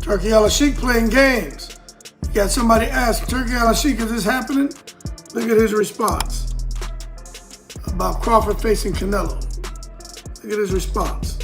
Turki Alalshikh playing games. You got somebody ask Turki Alalshikh, is this happening? Look at his response about Crawford facing Canelo. Look at his response.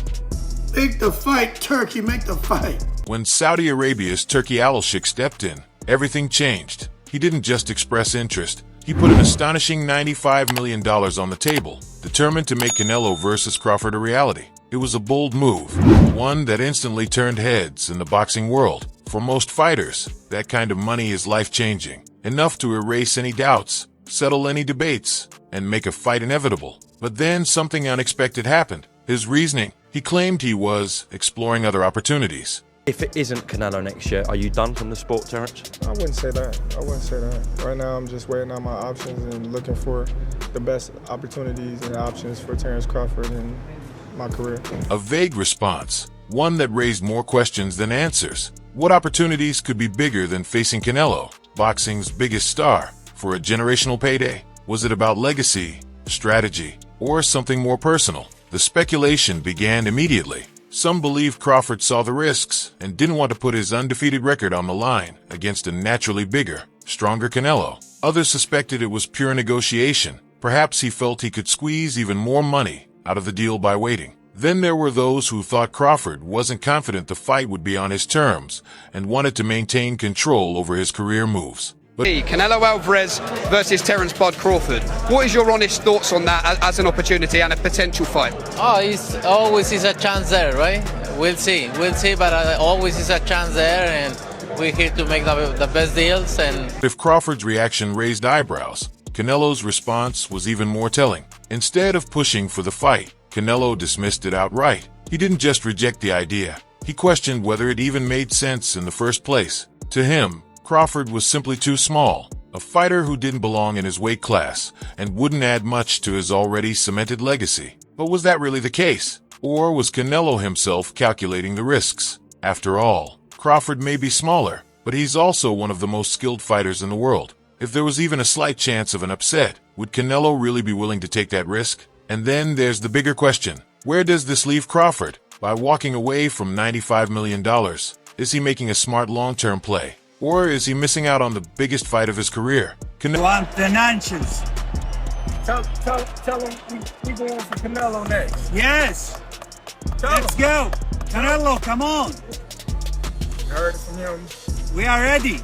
Make the fight, Turkey, make the fight. When Saudi Arabia's Turki Alalshikh stepped in, everything changed. He didn't just express interest. He put an astonishing $95 million on the table, determined to make Canelo versus Crawford a reality. It was a bold move, one that instantly turned heads in the boxing world. For most fighters, that kind of money is life-changing, enough to erase any doubts, settle any debates, and make a fight inevitable. But then something unexpected happened. His reasoning: he claimed he was exploring other opportunities. If it isn't Canelo next year, are you done from the sport, Terence? I wouldn't say that. Right now, I'm just weighing out my options and looking for the best opportunities and options for Terence Crawford in my career. A vague response, one that raised more questions than answers. What opportunities could be bigger than facing Canelo, boxing's biggest star, for a generational payday? Was it about legacy, strategy, or something more personal? The speculation began immediately. Some believed Crawford saw the risks and didn't want to put his undefeated record on the line against a naturally bigger, stronger Canelo. Others suspected it was pure negotiation. Perhaps he felt he could squeeze even more money out of the deal by waiting. Then there were those who thought Crawford wasn't confident the fight would be on his terms and wanted to maintain control over his career moves. Canelo Alvarez versus Terence Crawford. What is your honest thoughts on that as an opportunity and a potential fight? Oh, it's always is a chance there, right? We'll see, but always is a chance there, and we're here to make the best deals. And if Crawford's reaction raised eyebrows, Canelo's response was even more telling. Instead of pushing for the fight, Canelo dismissed it outright. He didn't just reject the idea. He questioned whether it even made sense in the first place. To him, Crawford was simply too small, a fighter who didn't belong in his weight class and wouldn't add much to his already cemented legacy. But was that really the case? Or was Canelo himself calculating the risks? After all, Crawford may be smaller, but he's also one of the most skilled fighters in the world. If there was even a slight chance of an upset, would Canelo really be willing to take that risk? And then there's the bigger question. Where does this leave Crawford? By walking away from $95 million, is he making a smart long-term play? Or is he missing out on the biggest fight of his career? Want the nonsense? Tell him we going for Canelo next. Yes. Let's go. Canelo, come on. You heard it from him. We are ready.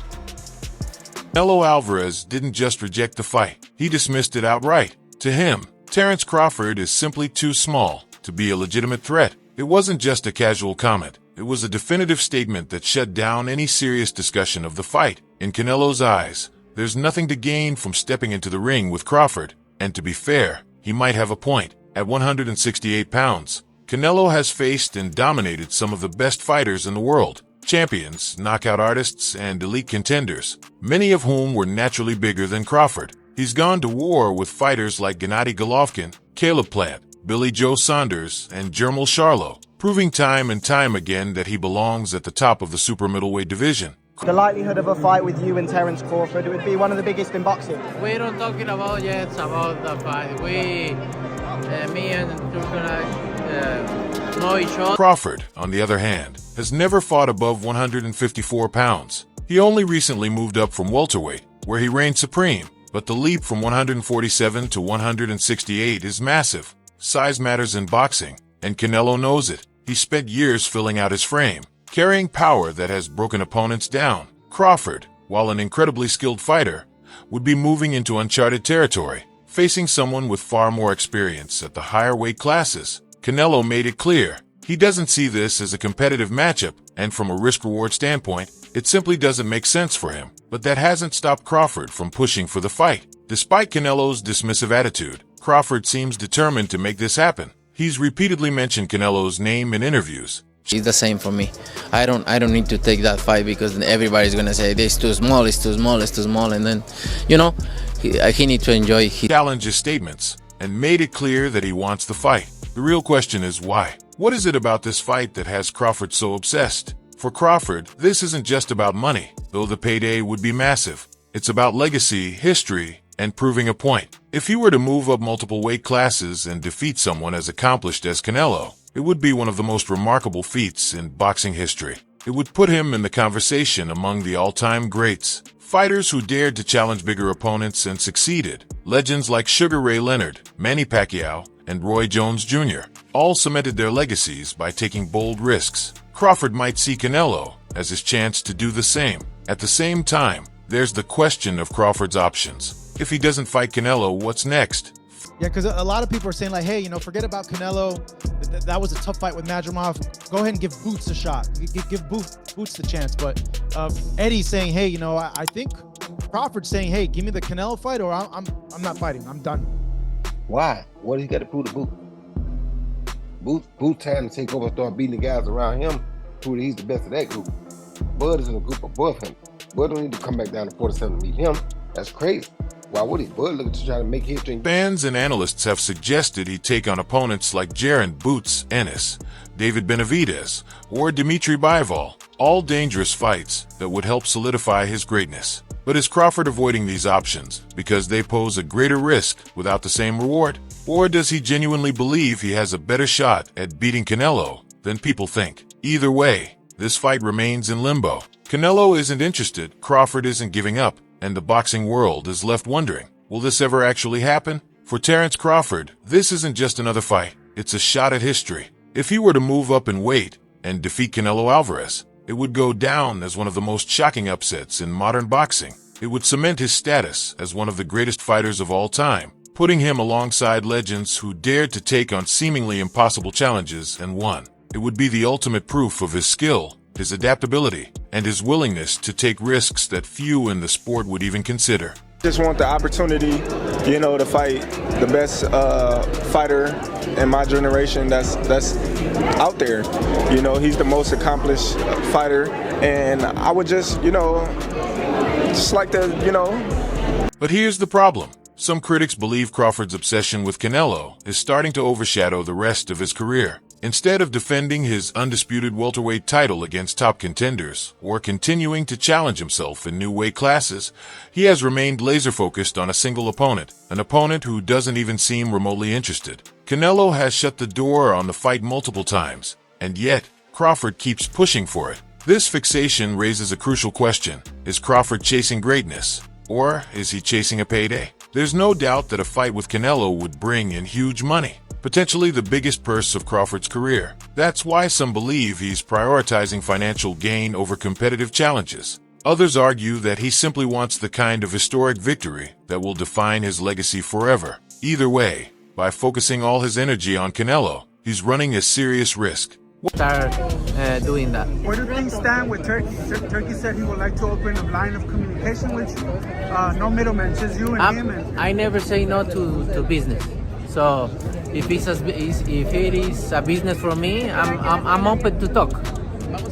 Canelo Alvarez didn't just reject the fight. He dismissed it outright. To him, Terence Crawford is simply too small to be a legitimate threat. It wasn't just a casual comment. It was a definitive statement that shut down any serious discussion of the fight. In Canelo's eyes, there's nothing to gain from stepping into the ring with Crawford. And to be fair, he might have a point. At 168 pounds, Canelo has faced and dominated some of the best fighters in the world. Champions, knockout artists, and elite contenders, many of whom were naturally bigger than Crawford. He's gone to war with fighters like Gennady Golovkin, Caleb Plant, Billy Joe Saunders, and Jermall Charlo, proving time and time again that he belongs at the top of the super middleweight division. The likelihood of a fight with you and Terence Crawford, it would be one of the biggest in boxing. we're not talking about yet about the fight. Me and Turki know each other. Crawford, on the other hand, has never fought above 154 pounds. He only recently moved up from welterweight, where he reigned supreme. But the leap from 147 to 168 is massive. Size matters in boxing, and Canelo knows it. He spent years filling out his frame, carrying power that has broken opponents down. Crawford, while an incredibly skilled fighter, would be moving into uncharted territory, facing someone with far more experience at the higher weight classes. Canelo made it clear he doesn't see this as a competitive matchup, and from a risk-reward standpoint, it simply doesn't make sense for him. But that hasn't stopped Crawford from pushing for the fight. Despite Canelo's dismissive attitude, Crawford seems determined to make this happen. He's repeatedly mentioned Canelo's name in interviews. It's the same for me. I don't need to take that fight because everybody's gonna say it's too small, and then, he needs to enjoy. He challenged his statements and made it clear that he wants the fight. The real question is why? What is it about this fight that has Crawford so obsessed? For Crawford, this isn't just about money, though the payday would be massive. It's about legacy, history, and proving a point. If he were to move up multiple weight classes and defeat someone as accomplished as Canelo, it would be one of the most remarkable feats in boxing history. It would put him in the conversation among the all-time greats, fighters who dared to challenge bigger opponents and succeeded. Legends like Sugar Ray Leonard, Manny Pacquiao, and Roy Jones Jr. all cemented their legacies by taking bold risks. Crawford might see Canelo as his chance to do the same. At the same time, there's the question of Crawford's options. If he doesn't fight Canelo, what's next? Yeah, because a lot of people are saying, like, hey, forget about Canelo. That was a tough fight with Madrimov. Go ahead and give Boots a shot. Give Boots the chance. But Eddie's saying, hey, I think Crawford's saying, hey, give me the Canelo fight or I'm not fighting. I'm done. Why? What he got to prove to Boots? Boots time to take over and start beating the guys around him. Prove that he's the best of that group. Bud is in a group above him. Bud don't need to come back down to 47 to meet him. That's crazy. Why would he? Bud looking to try to make history. Fans and analysts have suggested he'd take on opponents like Jaron, Boots, Ennis, David Benavidez, or Dmitry Bivol, all dangerous fights that would help solidify his greatness. But is Crawford avoiding these options because they pose a greater risk without the same reward? Or does he genuinely believe he has a better shot at beating Canelo than people think? Either way, this fight remains in limbo. Canelo isn't interested, Crawford isn't giving up, and the boxing world is left wondering, will this ever actually happen? For Terence Crawford, this isn't just another fight, it's a shot at history. If he were to move up in weight and defeat Canelo Alvarez, it would go down as one of the most shocking upsets in modern boxing. It would cement his status as one of the greatest fighters of all time, putting him alongside legends who dared to take on seemingly impossible challenges and won. It would be the ultimate proof of his skill, his adaptability, and his willingness to take risks that few in the sport would even consider. Just want the opportunity, to fight the best fighter in my generation that's out there. He's the most accomplished fighter, and I would just like to, But here's the problem. Some critics believe Crawford's obsession with Canelo is starting to overshadow the rest of his career. Instead of defending his undisputed welterweight title against top contenders or continuing to challenge himself in new weight classes, he has remained laser-focused on a single opponent, an opponent who doesn't even seem remotely interested. Canelo has shut the door on the fight multiple times, and yet Crawford keeps pushing for it. This fixation raises a crucial question. Is Crawford chasing greatness, or is he chasing a payday? There's no doubt that a fight with Canelo would bring in huge money, potentially the biggest purse of Crawford's career. That's why some believe he's prioritizing financial gain over competitive challenges. Others argue that he simply wants the kind of historic victory that will define his legacy forever. Either way, by focusing all his energy on Canelo, he's running a serious risk. Start doing that. Where do things stand with Turkey? Turkey said he would like to open a line of communication with you. No middleman, just you and him. I never say no to business. So if it is a business for me, I'm open to talk,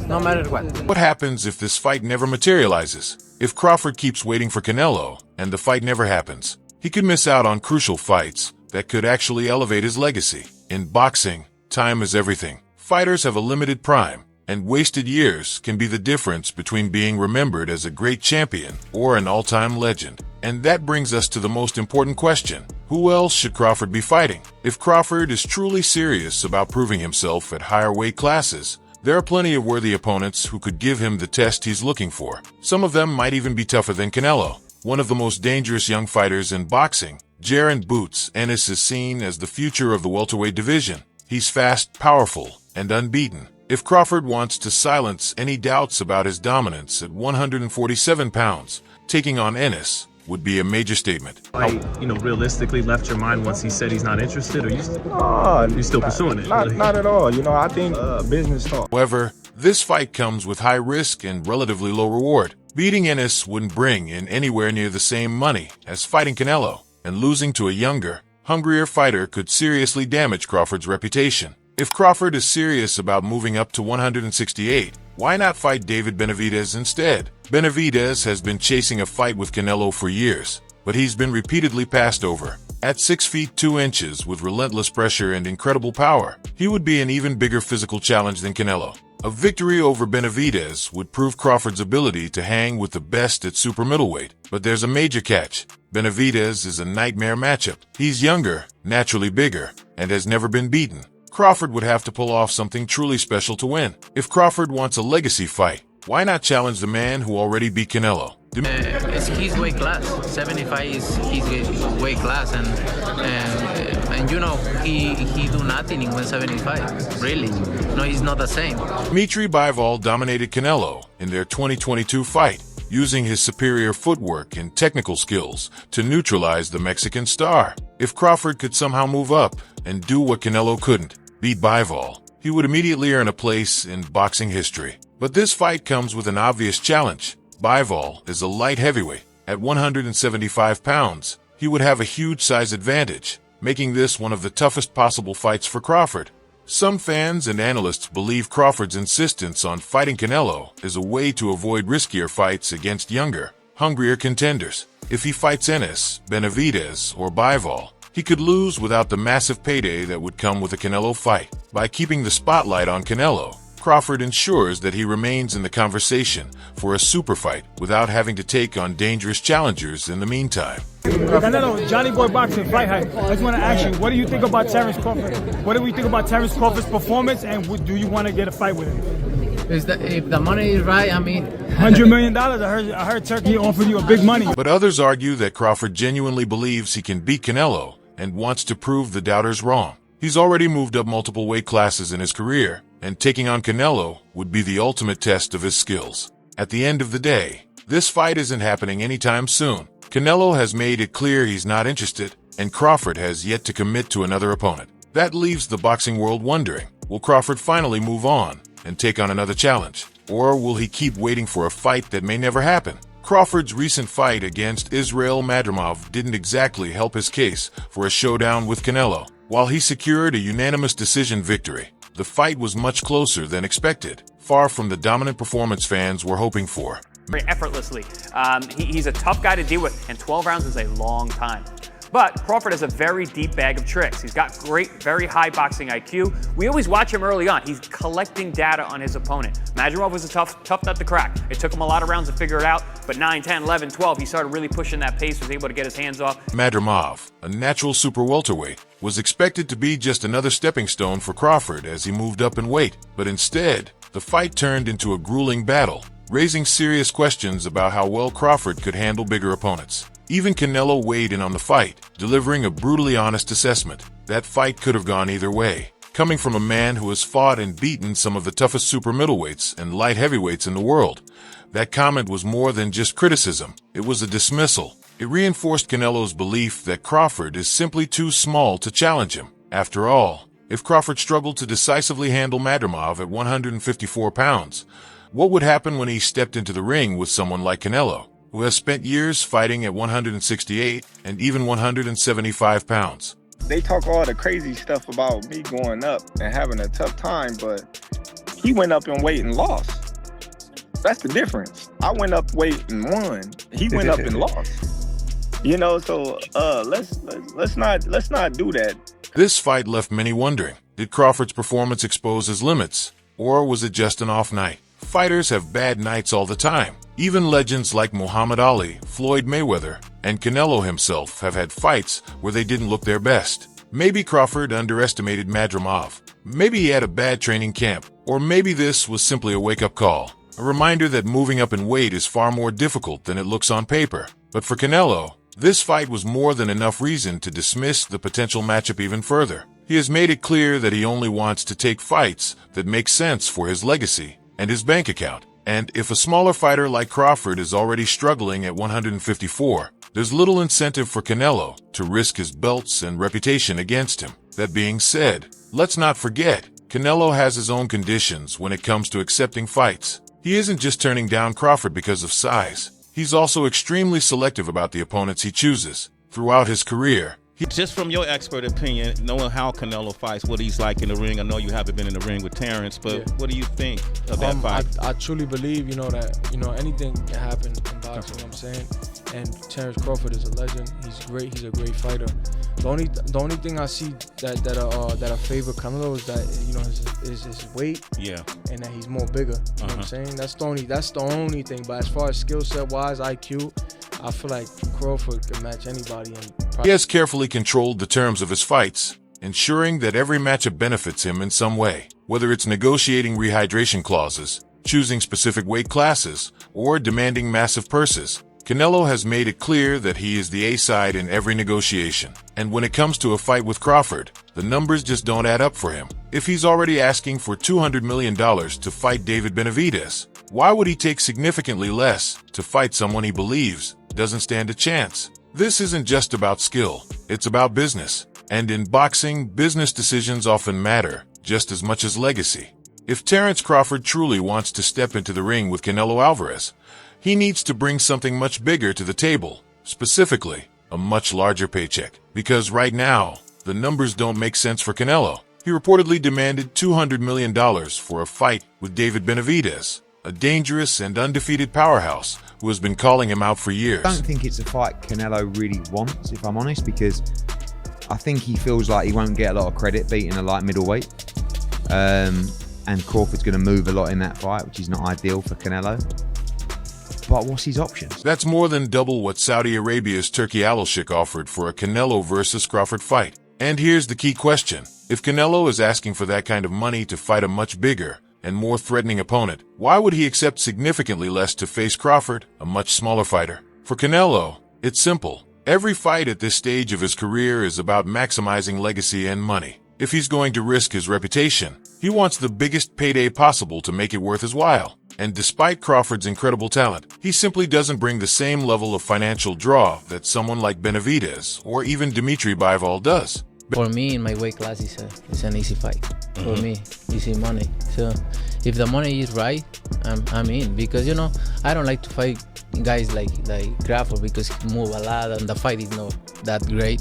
no matter what. What happens if this fight never materializes? If Crawford keeps waiting for Canelo and the fight never happens, he could miss out on crucial fights that could actually elevate his legacy. In boxing, time is everything. Fighters have a limited prime, and wasted years can be the difference between being remembered as a great champion or an all-time legend. And that brings us to the most important question. Who else should Crawford be fighting? If Crawford is truly serious about proving himself at higher weight classes, there are plenty of worthy opponents who could give him the test he's looking for. Some of them might even be tougher than Canelo. One of the most dangerous young fighters in boxing, Jaron Boots Ennis, is seen as the future of the welterweight division. He's fast, powerful, and unbeaten. If Crawford wants to silence any doubts about his dominance at 147 pounds, taking on Ennis would be a major statement. Realistically left your mind once he said he's not interested, or you still pursuing it? Not at all. I think business talk. However, this fight comes with high risk and relatively low reward. Beating Ennis wouldn't bring in anywhere near the same money as fighting Canelo, and losing to a younger, hungrier fighter could seriously damage Crawford's reputation. If Crawford is serious about moving up to 168, why not fight David Benavidez instead? Benavidez has been chasing a fight with Canelo for years, but he's been repeatedly passed over. At 6 feet 2 inches with relentless pressure and incredible power, he would be an even bigger physical challenge than Canelo. A victory over Benavidez would prove Crawford's ability to hang with the best at super middleweight. But there's a major catch. Benavidez is a nightmare matchup. He's younger, naturally bigger, and has never been beaten. Crawford would have to pull off something truly special to win. If Crawford wants a legacy fight, why not challenge the man who already beat Canelo? It's his weight class. 75 is his weight class, and you know he do nothing in 175. Really, no, he's not the same. Dmitry Bivol dominated Canelo in their 2022 fight, using his superior footwork and technical skills to neutralize the Mexican star. If Crawford could somehow move up and do what Canelo couldn't, beat Bivol, he would immediately earn a place in boxing history. But this fight comes with an obvious challenge. Bivol is a light heavyweight. At 175 pounds, he would have a huge size advantage, making this one of the toughest possible fights for Crawford. Some fans and analysts believe Crawford's insistence on fighting Canelo is a way to avoid riskier fights against younger, hungrier contenders. If he fights Ennis, Benavidez, or Bivol, he could lose without the massive payday that would come with a Canelo fight. By keeping the spotlight on Canelo, Crawford ensures that he remains in the conversation for a super fight without having to take on dangerous challengers in the meantime. Canelo, Johnny Boy Boxing Fight Hype. I just want to ask you, what do you think about Terence Crawford? What do we think about Terence Crawford's performance, and do you want to get a fight with him? If the money is right, I mean... $100 million? I heard Turkey offered you a big money. But others argue that Crawford genuinely believes he can beat Canelo and wants to prove the doubters wrong. He's already moved up multiple weight classes in his career, and taking on Canelo would be the ultimate test of his skills. At the end of the day, this fight isn't happening anytime soon. Canelo has made it clear he's not interested, and Crawford has yet to commit to another opponent. That leaves the boxing world wondering, will Crawford finally move on and take on another challenge? Or will he keep waiting for a fight that may never happen? Crawford's recent fight against Israil Madrimov didn't exactly help his case for a showdown with Canelo. While he secured a unanimous decision victory, the fight was much closer than expected, far from the dominant performance fans were hoping for. Very effortlessly. He's a tough guy to deal with, and 12 rounds is a long time. But Crawford has a very deep bag of tricks. He's got great, very high boxing IQ. We always watch him early on. He's collecting data on his opponent. Madrimov was a tough nut to crack. It took him a lot of rounds to figure it out, but 9, 10, 11, 12, he started really pushing that pace, was able to get his hands off. Madrimov, a natural super welterweight, was expected to be just another stepping stone for Crawford as he moved up in weight, but instead, the fight turned into a grueling battle, raising serious questions about how well Crawford could handle bigger opponents. Even Canelo weighed in on the fight, delivering a brutally honest assessment. That fight could have gone either way. Coming from a man who has fought and beaten some of the toughest super middleweights and light heavyweights in the world, that comment was more than just criticism. It was a dismissal. It reinforced Canelo's belief that Crawford is simply too small to challenge him. After all, if Crawford struggled to decisively handle Madrimov at 154 pounds, what would happen when he stepped into the ring with someone like Canelo, who has spent years fighting at 168 and even 175 pounds? They talk all the crazy stuff about me going up and having a tough time, but he went up in weight and lost. That's the difference. I went up weight and won. He went up and lost. You know, so let's not do that. This fight left many wondering, did Crawford's performance expose his limits, or was it just an off night? Fighters have bad nights all the time. Even legends like Muhammad Ali, Floyd Mayweather, and Canelo himself have had fights where they didn't look their best. Maybe Crawford underestimated Madrimov. Maybe he had a bad training camp. Or maybe this was simply a wake-up call. A reminder that moving up in weight is far more difficult than it looks on paper. But for Canelo, this fight was more than enough reason to dismiss the potential matchup even further. He has made it clear that he only wants to take fights that make sense for his legacy and his bank account. And if a smaller fighter like Crawford is already struggling at 154, there's little incentive for Canelo to risk his belts and reputation against him. That being said, let's not forget, Canelo has his own conditions when it comes to accepting fights. He isn't just turning down Crawford because of size. He's also extremely selective about the opponents he chooses. Throughout his career, just from your expert opinion, knowing how Canelo fights, what he's like in the ring, I know you haven't been in the ring with Terence, but what do you think of that fight? I truly believe, that, anything can happen in boxing, you know what I'm saying? And Terence Crawford is a legend. He's great. He's a great fighter. The only thing I see that I favor Canelo is that, his weight. Yeah. And that he's more bigger. You know what I'm saying? That's the only thing. But as far as skill set wise, IQ, I feel like Crawford can match anybody. He has carefully controlled the terms of his fights, ensuring that every matchup benefits him in some way, whether it's negotiating rehydration clauses, choosing specific weight classes, or demanding massive purses. Canelo has made it clear that he is the A-side in every negotiation. And when it comes to a fight with Crawford, the numbers just don't add up for him. If he's already asking for $200 million to fight David Benavidez, why would he take significantly less to fight someone he believes doesn't stand a chance? This isn't just about skill, it's about business. And in boxing, business decisions often matter just as much as legacy. If Terence Crawford truly wants to step into the ring with Canelo Alvarez, he needs to bring something much bigger to the table, specifically a much larger paycheck. Because right now, the numbers don't make sense for Canelo. He reportedly demanded $200 million for a fight with David Benavidez, a dangerous and undefeated powerhouse who has been calling him out for years. I don't think it's a fight Canelo really wants, if I'm honest, because I think he feels like he won't get a lot of credit beating a light middleweight. And Crawford's going to move a lot in that fight, which is not ideal for Canelo. But what's his options? That's more than double what Saudi Arabia's Turki Alalshikh offered for a Canelo versus Crawford fight. And here's the key question. If Canelo is asking for that kind of money to fight a much bigger and more threatening opponent, why would he accept significantly less to face Crawford, a much smaller fighter? For Canelo, it's simple. Every fight at this stage of his career is about maximizing legacy and money. If he's going to risk his reputation, he wants the biggest payday possible to make it worth his while. And despite Crawford's incredible talent, he simply doesn't bring the same level of financial draw that someone like Benavidez or even Dmitry Bivol does. For me, in my weight class, it's an easy fight. For me, easy money. So if the money is right, I'm in. Because, you know, I don't like to fight guys like Crawford because he move a lot and the fight is not that great.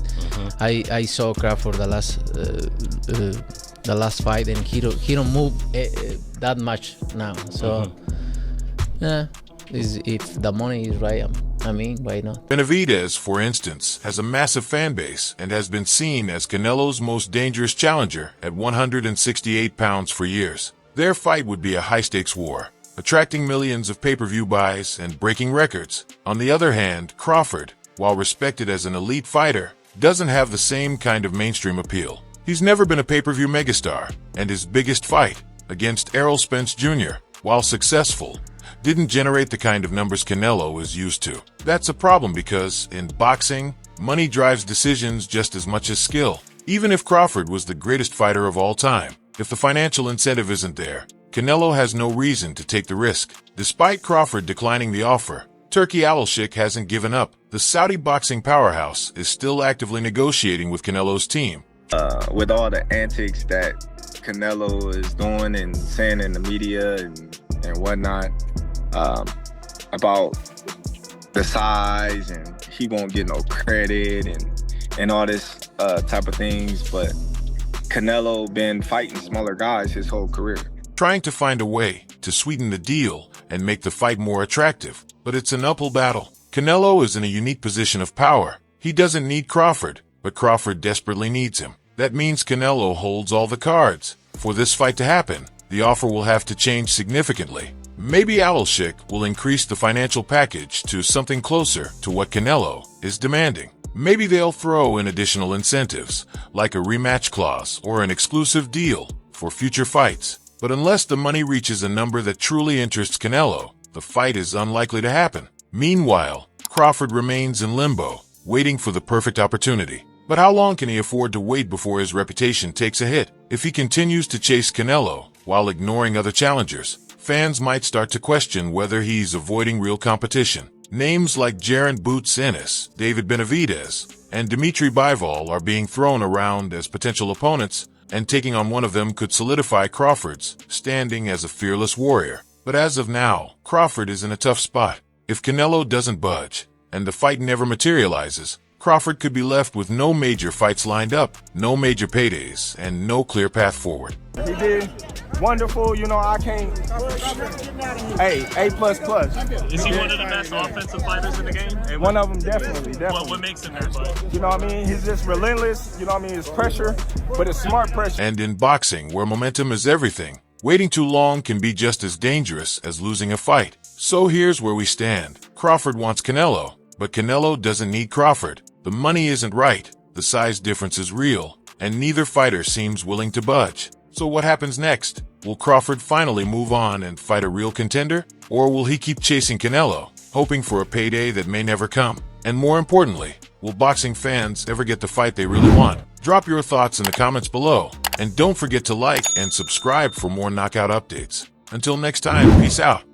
I saw Crawford the last fight and he don't move that much now. So yeah, if the money is right, I mean, why not? Benavidez, for instance, has a massive fan base and has been seen as Canelo's most dangerous challenger at 168 pounds for years. Their fight would be a high-stakes war, attracting millions of pay-per-view buys and breaking records. On the other hand, Crawford, while respected as an elite fighter, doesn't have the same kind of mainstream appeal. He's never been a pay-per-view megastar, and his biggest fight, against Errol Spence Jr., while successful, didn't generate the kind of numbers Canelo is used to. That's a problem because, in boxing, money drives decisions just as much as skill. Even if Crawford was the greatest fighter of all time, if the financial incentive isn't there, Canelo has no reason to take the risk. Despite Crawford declining the offer, Turki Alalshikh hasn't given up. The Saudi boxing powerhouse is still actively negotiating with Canelo's team. With all the antics that Canelo is doing and saying in the media and whatnot, about the size and he won't get no credit and all this type of things, but Canelo been fighting smaller guys his whole career. Trying to find a way to sweeten the deal and make the fight more attractive, but it's an uphill battle. Canelo is in a unique position of power. He doesn't need Crawford, but Crawford desperately needs him. That means Canelo holds all the cards. For this fight to happen, the offer will have to change significantly. Maybe Alalshikh will increase the financial package to something closer to what Canelo is demanding. Maybe they'll throw in additional incentives, like a rematch clause or an exclusive deal for future fights. But unless the money reaches a number that truly interests Canelo, the fight is unlikely to happen. Meanwhile, Crawford remains in limbo, waiting for the perfect opportunity. But how long can he afford to wait before his reputation takes a hit? If he continues to chase Canelo while ignoring other challengers, fans might start to question whether he's avoiding real competition. Names like Jaron Ennis, David Benavidez, and Dmitry Bivol are being thrown around as potential opponents, and taking on one of them could solidify Crawford's standing as a fearless warrior. But as of now, Crawford is in a tough spot. If Canelo doesn't budge, and the fight never materializes, Crawford could be left with no major fights lined up, no major paydays, and no clear path forward. He did wonderful, you know, I can't. Hey, A++. Is he one of the best offensive fighters in the game? And one of them, definitely. What makes him that fight? You know what I mean? He's just relentless, you know what I mean? It's pressure, but it's smart pressure. And in boxing, where momentum is everything, waiting too long can be just as dangerous as losing a fight. So here's where we stand. Crawford wants Canelo, but Canelo doesn't need Crawford. The money isn't right, the size difference is real, and neither fighter seems willing to budge. So what happens next? Will Crawford finally move on and fight a real contender? Or will he keep chasing Canelo, hoping for a payday that may never come? And more importantly, will boxing fans ever get the fight they really want? Drop your thoughts in the comments below, and don't forget to like and subscribe for more knockout updates. Until next time, peace out.